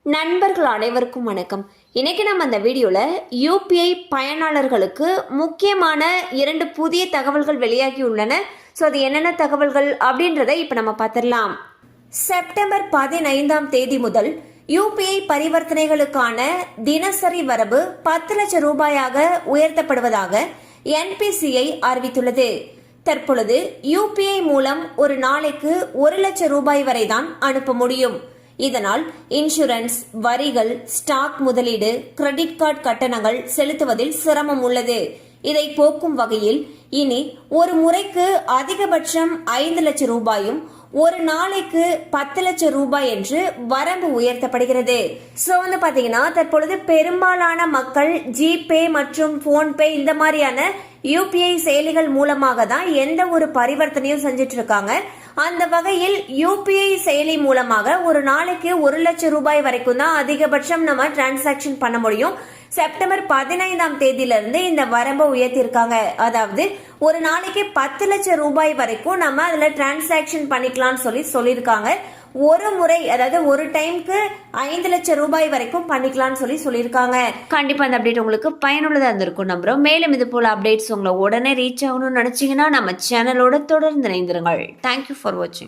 நண்பர்கள் அனைவருக்கும் வணக்கம். இன்னைக்கு நம்ம அந்த வீடியோவில் யூபிஐ பயனாளர்களுக்கு முக்கியமான 2 புதிய தகவல்கள் வெளியாகி உள்ளன. ஸோ அது என்னென்ன தகவல்கள் அப்படின்றத இப்போ நம்ம பார்த்துடலாம். செப்டம்பர் 15ஆம் தேதி முதல் யூபிஐ பரிவர்த்தனைகளுக்கான தினசரி வரவு 10 லட்சம் ரூபாயாக உயர்த்தப்படுவதாக என்பிசிஐ அறிவித்துள்ளது. தற்பொழுது யூபிஐ மூலம் ஒரு நாளைக்கு 1 லட்சம் ரூபாய் வரை தான் அனுப்ப முடியும். இதனால் இன்சூரன்ஸ், வரிகள், ஸ்டாக் முதலீடு, கிரெடிட் கார்டு கட்டணங்கள் செலுத்துவதில் சிரமம் உள்ளது. இதை போக்கும் வகையில் இனி ஒரு முறைக்கு அதிகபட்சம் 5 லட்சம் ரூபாயும் ஒரு நாளைக்கு 10 லட்சம் ரூபாய் என்று வரம்பு உயர்த்தப்படுகிறது. சோ பாத்தீங்கன்னா தற்பொழுது பெரும்பாலான மக்கள் ஜிபே மற்றும் போன்பே இந்த மாதிரியான யூபிஐ செயலிகள் மூலமாக தான் எந்த ஒரு பரிவர்த்தனையும் செஞ்சிட்டு இருக்காங்க. அந்த வகையில் யூபிஐ செயலி மூலமாக ஒரு நாளைக்கு 1 லட்சம் ரூபாய் வரைக்கும் தான் அதிகபட்சம் நம்ம டிரான்சாக்சன் பண்ண முடியும். செப்டம்பர் 15ஆம் தேதியிலிருந்து இந்த வரம்பை உயர்த்திருக்காங்க. அதாவது ஒரு நாளைக்கு 10 லட்சம் ரூபாய் வரைக்கும் நம்ம அதுல டிரான்சாக்சன் பண்ணிக்கலாம்னு சொல்லியிருக்காங்க. ஒரு முறை, அதாவது ஒரு டைம்க்கு 5 லட்சம் ரூபாய் வரைக்கும் பண்ணிக்கலாம்னு சொல்லியிருக்காங்க. கண்டிப்பா அந்த அப்டேட் உங்களுக்கு பயனுள்ளதா இருந்திருக்கும் நம்புறோம். மேலும் இது போல அப்டேட்ஸ் உங்களை உடனே ரீச் ஆகணும்னு நினைச்சீங்கன்னா நம்ம சேனலோட தொடர்ந்து இணைந்திருங்கள். தேங்க்யூ ஃபார் வாட்சிங்.